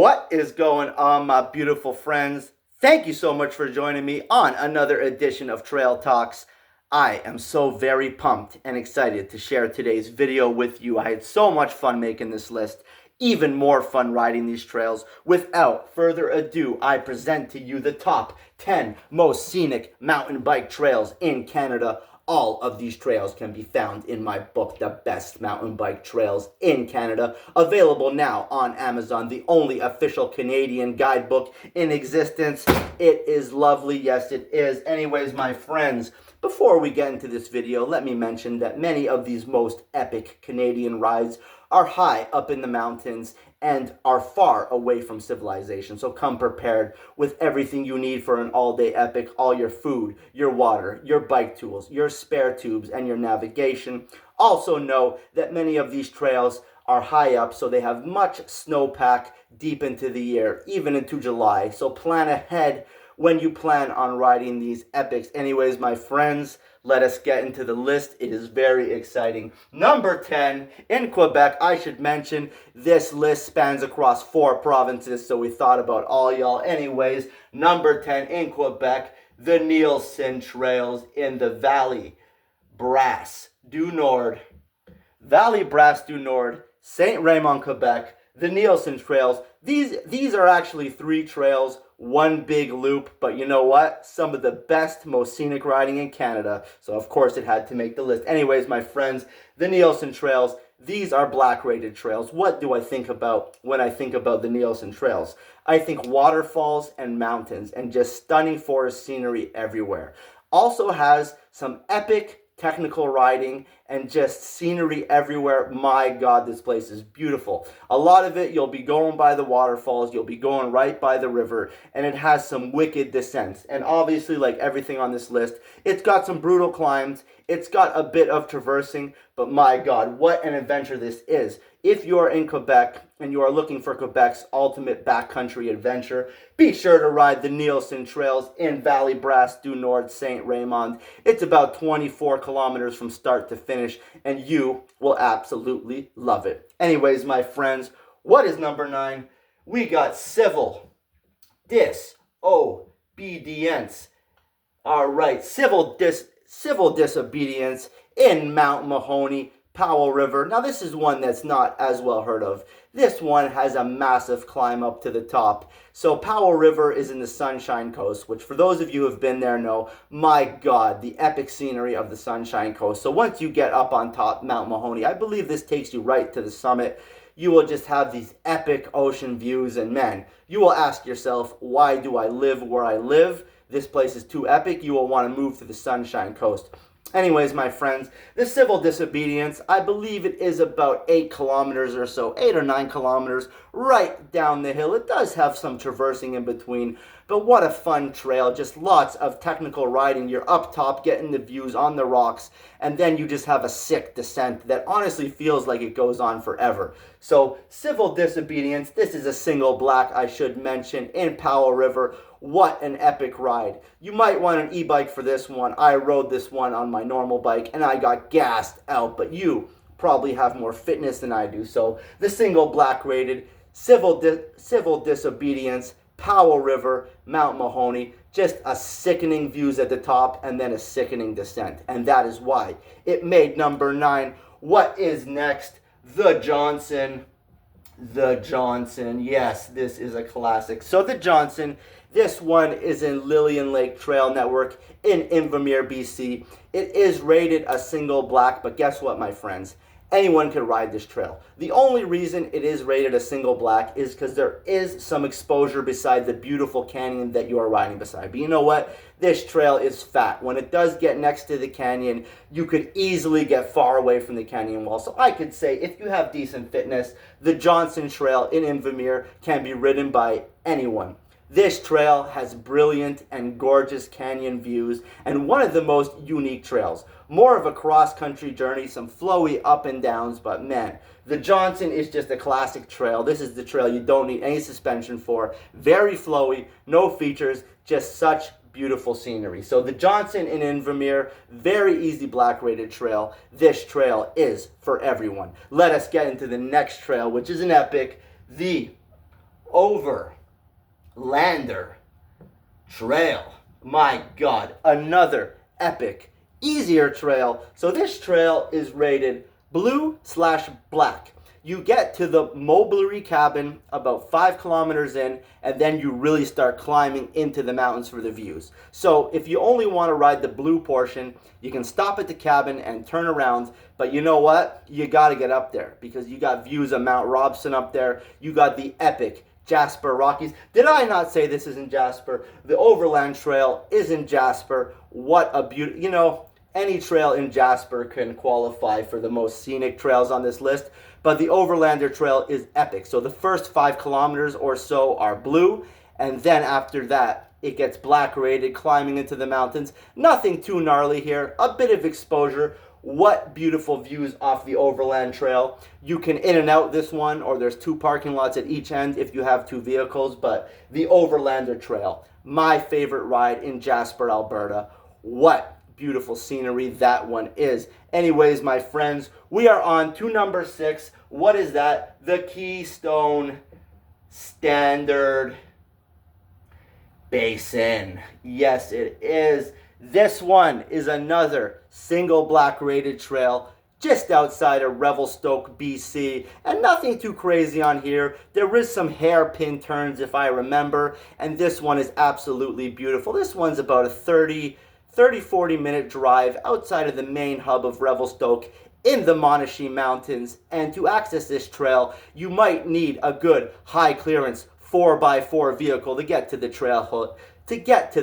What is going on, my beautiful friends? Thank you so much for joining me on another edition of Trail Talks. I am so very pumped and excited to share today's video with you. I had so much fun making this list, even more fun riding these trails. Without further ado, I present to you the top 10 most scenic mountain bike trails in Canada. All of these trails can be found in my book, The Best Mountain Bike Trails in Canada, available now on Amazon, the only official Canadian guidebook in existence. It is lovely, yes it is. Anyways, my friends, before we get into this video, let me mention that many of these most epic Canadian rides are high up in the mountains and are far away from civilization. So come prepared with everything you need for an all-day epic, all your food, your water, your bike tools, your spare tubes, and your navigation. Also know that many of these trails are high up, so they have much snowpack deep into the year, even into July. So plan ahead when you plan on riding these epics. Anyways, my friends, let us get into the list. It is very exciting. Number 10, in Quebec. I should mention this list spans across 4 provinces, so we thought about all y'all. Anyways, number 10 in Quebec, the Nielsen Trails in the Valley Brasse du Nord. Valley Brasse du Nord, Saint Raymond, Quebec, the Nielsen Trails. These are actually 3 trails, one big loop, but you know what? Some of the best, most scenic riding in Canada. So of course it had to make the list. Anyways, my friends, the Nielsen Trails, these are black rated trails. What do I think about when I think about the Nielsen Trails? I think waterfalls and mountains and just stunning forest scenery everywhere. Also has some epic technical riding and just scenery everywhere. My God, this place is beautiful. A lot of it, you'll be going by the waterfalls, you'll be going right by the river, and it has some wicked descents. And obviously, like everything on this list, it's got some brutal climbs, it's got a bit of traversing, but my God, what an adventure this is. If you are in Quebec and you are looking for Quebec's ultimate backcountry adventure, be sure to ride the Nielsen Trails in Valley Brasse du Nord, Saint Raymond. It's about 24 kilometers from start to finish, and you will absolutely love it. Anyways, my friends, what is number 9? We got civil disobedience. All right, civil disobedience in Mount Mahoney, Powell River. Now this is one that's not as well heard of. This one has a massive climb up to the top. So Powell River is in the Sunshine Coast, which for those of you who have been there know, my God, the epic scenery of the Sunshine Coast. So once you get up on top Mount Mahoney, I believe this takes you right to the summit. You will just have these epic ocean views, and man, you will ask yourself, why do I live where I live? This place is too epic. You will want to move to the Sunshine Coast. Anyways, my friends, the civil disobedience, I believe it is about 8 kilometers or so, 8 or 9 kilometers right down the hill. It does have some traversing in between, but what a fun trail. Just lots of technical riding. You're up top getting the views on the rocks, and then you just have a sick descent that honestly feels like it goes on forever. So civil disobedience, this is a single black, I should mention, in Powell River. What an epic ride. You might want an e-bike for this one. I rode this one on my normal bike and I got gassed out, but you probably have more fitness than I do. So the single black rated civil disobedience, Powell River, Mount Mahoney, just a sickening views at the top and then a sickening descent. And that is why it made number 9. What is next? The Johnson. The Johnson. Yes, this is a classic. So the Johnson, this one is in Lillian Lake Trail Network in Invermere, BC. It is rated a single black, but guess what, my friends? Anyone can ride this trail. The only reason it is rated a single black is because there is some exposure beside the beautiful canyon that you are riding beside. But you know what? This trail is fat. When it does get next to the canyon, you could easily get far away from the canyon wall. So I could say if you have decent fitness, the Johnson Trail in Invermere can be ridden by anyone. This trail has brilliant and gorgeous canyon views and one of the most unique trails. More of a cross-country journey, some flowy up and downs, but man, the Johnson is just a classic trail. This is the trail you don't need any suspension for. Very flowy, no features, just such beautiful scenery. So the Johnson in Invermere, very easy black rated trail. This trail is for everyone. Let us get into the next trail, which is an epic, the Overlander Trail. My God, another epic, easier trail. So this trail is rated blue/black. You get to the Mulberry Cabin about 5 kilometers in, and then you really start climbing into the mountains for the views. So if you only want to ride the blue portion, you can stop at the cabin and turn around. But you know what? You got to get up there because you got views of Mount Robson up there. You got the epic Jasper Rockies. Did I not say this is in Jasper? The Overland Trail is in Jasper. What a beauty. Any trail in Jasper can qualify for the most scenic trails on this list, but the Overlander Trail is epic. So the first 5 kilometers or so are blue, and then after that, it gets black rated, climbing into the mountains. Nothing too gnarly here, a bit of exposure. What beautiful views off the Overland Trail. You can in and out this one, or there's 2 parking lots at each end if you have 2 vehicles, but the Overlander Trail, my favorite ride in Jasper, Alberta. What beautiful scenery that one is. Anyways, my friends, we are on to number 6. What is that? The Keystone Standard Basin. Yes, it is. This one is another single black rated trail just outside of Revelstoke, BC, and nothing too crazy on here. There is some hairpin turns if I remember, and this one is absolutely beautiful. This one's about a 40 minute drive outside of the main hub of Revelstoke in the Monashee Mountains. And to access this trail, you might need a good high clearance 4x4 vehicle to get to the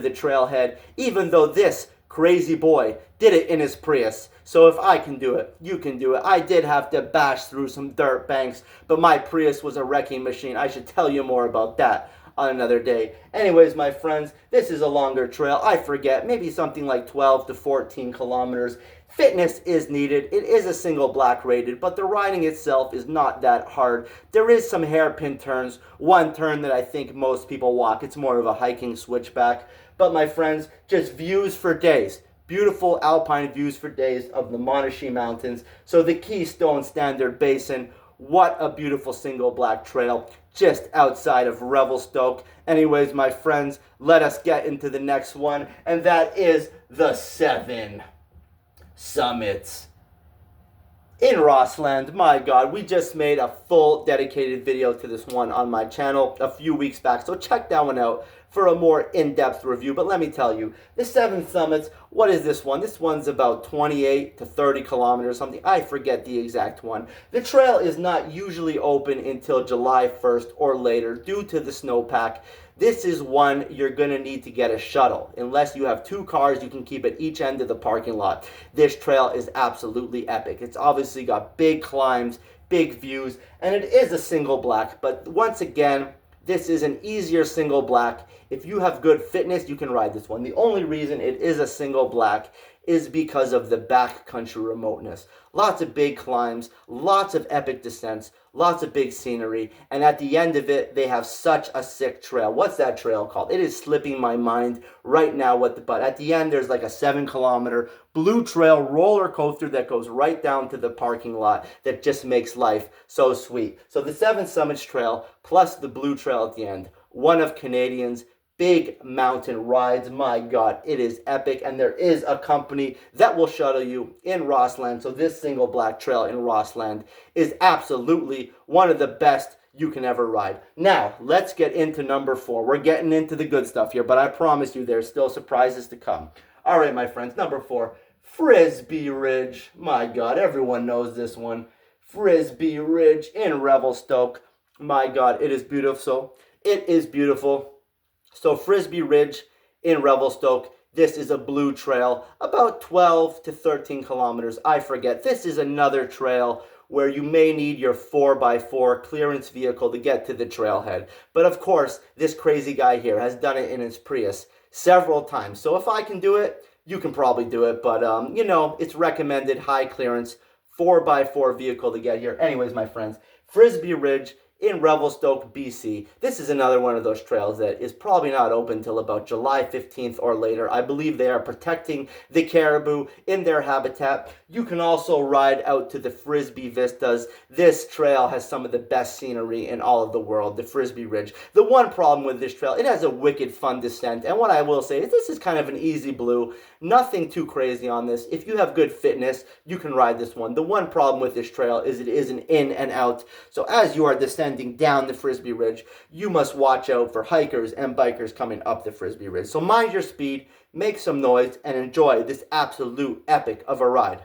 trailhead, even though this crazy boy did it in his Prius. So if I can do it, you can do it. I did have to bash through some dirt banks, but my Prius was a wrecking machine. I should tell you more about that on another day. Anyways, my friends, this is a longer trail. I forget, maybe something like 12 to 14 kilometers. Fitness is needed. It is a single black rated, but the riding itself is not that hard. There is some hairpin turns. One turn that I think most people walk. It's more of a hiking switchback. But my friends, just views for days. Beautiful alpine views for days of the Monashee Mountains. So the Keystone Standard Basin. What a beautiful single black trail just outside of Revelstoke. Anyways, my friends, let us get into the next one, and that is the 7 Summits in Rossland. My God, we just made a full dedicated video to this one on my channel a few weeks back, so check that one out for a more in-depth review. But let me tell you, the 7 Summits, what is this one? This one's about 28 to 30 kilometers, something. I forget the exact one. The trail is not usually open until July 1st or later due to the snowpack. This is one you're going to need to get a shuttle. Unless you have 2 cars you can keep at each end of the parking lot. This trail is absolutely epic. It's obviously got big climbs, big views, and it is a single black. But once again, this is an easier single black. If you have good fitness, you can ride this one. The only reason it is a single black is because of the backcountry remoteness. Lots of big climbs, lots of epic descents, lots of big scenery, and at the end of it, they have such a sick trail. What's that trail called? It is slipping my mind right now, but at the end, there's like a 7-kilometer blue trail roller coaster that goes right down to the parking lot that just makes life so sweet. So the 7 Summits Trail plus the blue trail at the end, one of Canadians' big mountain rides. My God, it is epic, and there is a company that will shuttle you in Rossland. So this single black trail in Rossland is absolutely one of the best you can ever ride. Now, let's get into number 4. We're getting into the good stuff here, but I promise you there's still surprises to come. All right, my friends, number 4, Frisbee Ridge. My God, everyone knows this one. Frisbee Ridge in Revelstoke. My God, it is beautiful. It is beautiful. So Frisbee Ridge in Revelstoke, this is a blue trail, about 12 to 13 kilometers. I forget. This is another trail where you may need your 4x4 clearance vehicle to get to the trailhead. But of course, this crazy guy here has done it in his Prius several times. So if I can do it, you can probably do it. But, it's recommended high clearance 4x4 vehicle to get here. Anyways, my friends, Frisbee Ridge in Revelstoke, BC. This is another one of those trails that is probably not open till about July 15th or later. I believe they are protecting the caribou in their habitat. You can also ride out to the Frisbee Vistas. This trail has some of the best scenery in all of the world, the Frisbee Ridge. The one problem with this trail, it has a wicked fun descent. And what I will say is this is kind of an easy blue. Nothing too crazy on this. If you have good fitness, you can ride this one. The one problem with this trail is it is an in and out. So as you are descending down the Frisbee Ridge, you must watch out for hikers and bikers coming up the Frisbee Ridge. So mind your speed, make some noise, and enjoy this absolute epic of a ride.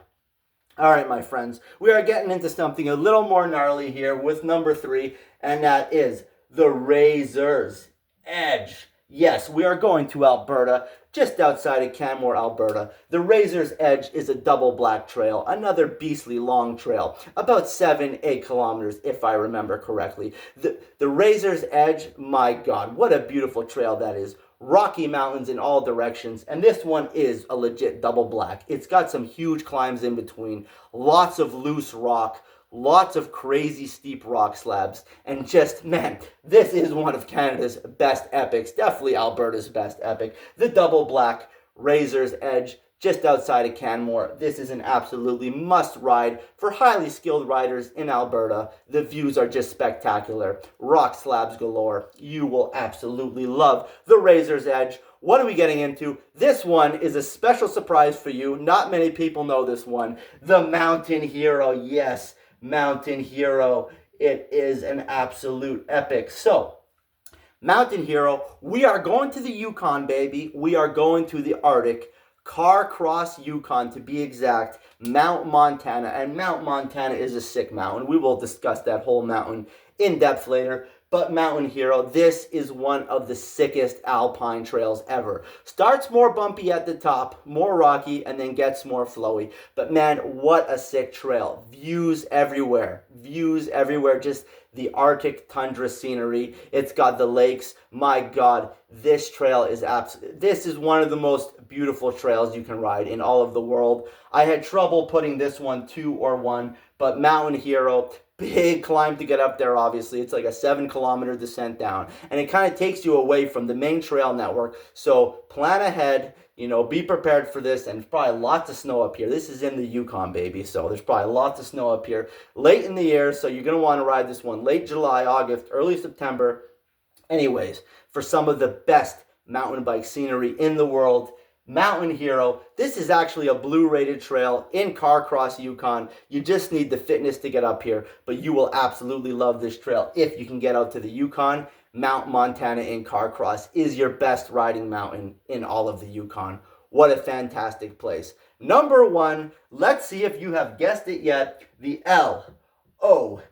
All right, my friends, we are getting into something a little more gnarly here with number 3, and that is the Razor's Edge. Yes, we are going to Alberta, just outside of Canmore, Alberta. The Razor's Edge is a double black trail, another beastly long trail, about 7-8 kilometers if I remember correctly. The Razor's Edge, my God, what a beautiful trail that is. Rocky mountains in all directions, and this one is a legit double black. It's got some huge climbs in between, lots of loose rock, lots of crazy steep rock slabs, and just, man, this is one of Canada's best epics, definitely Alberta's best epic. The double black Razor's Edge, just outside of Canmore. This is an absolutely must ride for highly skilled riders in Alberta. The views are just spectacular. Rock slabs galore. You will absolutely love the Razor's Edge. What are we getting into? This one is a special surprise for you. Not many people know this one. The Mountain Hero. Yes, Mountain Hero. It is an absolute epic. So, Mountain Hero, we are going to the Yukon, baby. We are going to the Arctic. Carcross, Yukon to be exact, Mount Montana. And Mount Montana is a sick mountain. We will discuss that whole mountain in depth later. But Mountain Hero, this is one of the sickest alpine trails ever. Starts more bumpy at the top, more rocky, and then gets more flowy. But man, what a sick trail. Views everywhere. Views everywhere. Just the Arctic tundra scenery. It's got the lakes. My God, this trail is this is one of the most beautiful trails you can ride in all of the world. I had trouble putting this one 2 or 1, but Mountain Hero, big climb to get up there, obviously. It's like a 7-kilometer descent down. And it kind of takes you away from the main trail network. So plan ahead, be prepared for this. And probably lots of snow up here. This is in the Yukon, baby. So there's probably lots of snow up here. Late in the year, so you're going to want to ride this one late July, August, early September. Anyways, for some of the best mountain bike scenery in the world, Mountain Hero. This is actually a blue rated trail in Carcross, Yukon. You just need the fitness to get up here, but you will absolutely love this trail if you can get out to the Yukon. Mount Montana in Carcross is your best riding mountain in all of the Yukon. What a fantastic place. Number 1, let's see if you have guessed it yet, the LOTS,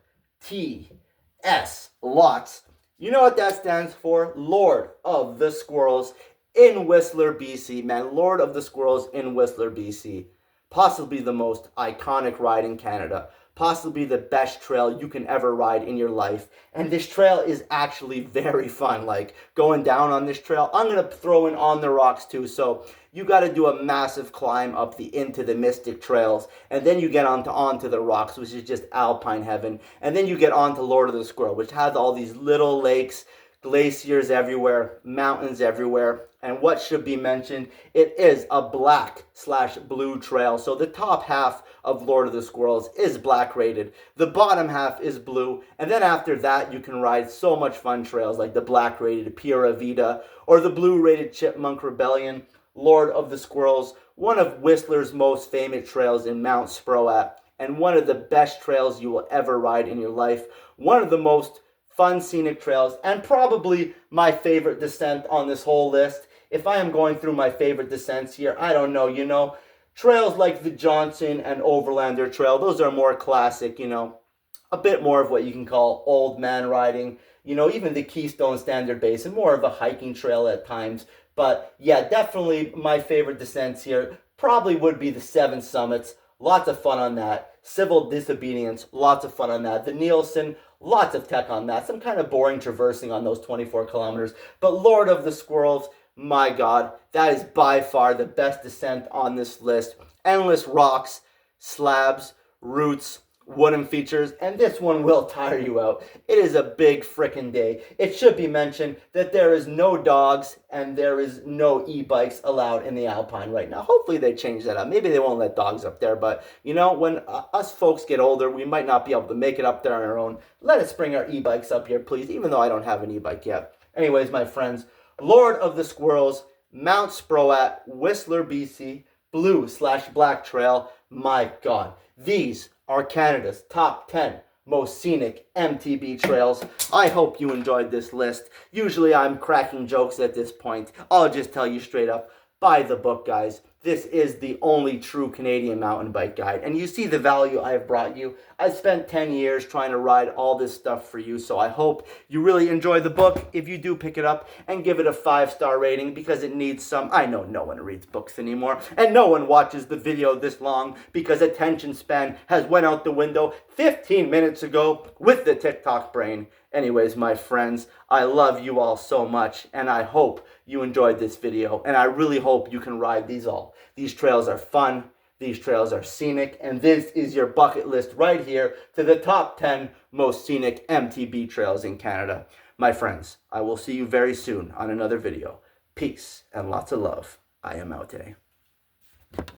LOTS. You know what that stands for? Lord of the Squirrels in Whistler, BC. Man, Lord of the Squirrels in Whistler, BC. Possibly the most iconic ride in Canada. Possibly the best trail you can ever ride in your life. And this trail is actually very fun. Like, going down on this trail, I'm going to throw in On the Rocks too. So you got to do a massive climb up into the Mystic Trails. And then you get onto the Rocks, which is just alpine heaven. And then you get onto Lord of the Squirrel, which has all these little lakes, glaciers everywhere, mountains everywhere. And what should be mentioned, it is a black/blue trail. So the top half of Lord of the Squirrels is black rated. The bottom half is blue. And then after that, you can ride so much fun trails like the black rated Pura Vida or the blue rated Chipmunk Rebellion. Lord of the Squirrels, one of Whistler's most famous trails in Mount Sproat, and one of the best trails you will ever ride in your life. One of the most fun scenic trails, and probably my favorite descent on this whole list. If I am going through my favorite descents here, I don't know, trails like the Johnson and Overlander Trail, those are more classic, a bit more of what you can call old man riding, even the Keystone Standard Basin, more of a hiking trail at times. But yeah, definitely my favorite descents here probably would be the Seven Summits. Lots of fun on that. Civil Disobedience, lots of fun on that. The Nielsen, lots of tech on that. Some kind of boring traversing on those 24 kilometers. But Lord of the Squirrels, my God, that is by far the best descent on this list. Endless rocks, slabs, roots, wooden features, and this one will tire you out. It is a big frickin' day. It should be mentioned that there is no dogs and there is no e-bikes allowed in the Alpine right now. Hopefully they change that up. Maybe they won't let dogs up there, but you know, when us folks get older, we might not be able to make it up there on our own. Let us bring our e-bikes up here, please, even though I don't have an e-bike yet. Anyways, my friends, Lord of the Squirrels, Mount Sproat, Whistler, BC, Blue/Black Trail. My God, these are Canada's top 10 most scenic MTB trails. I hope you enjoyed this list. Usually I'm cracking jokes at this point. I'll just tell you straight up, buy the book, guys. This is the only true Canadian mountain bike guide. And you see the value I have brought you. I spent 10 years trying to ride all this stuff for you, so I hope you really enjoy the book. If you do pick it up, and give it a 5-star rating because it needs some. I know no one reads books anymore, and no one watches the video this long because attention span has went out the window 15 minutes ago with the TikTok brain. Anyways, my friends, I love you all so much, and I hope you enjoyed this video, and I really hope you can ride these all. These trails are fun, these trails are scenic, and this is your bucket list right here to the top 10 most scenic MTB trails in Canada. My friends, I will see you very soon on another video. Peace and lots of love. I am out today.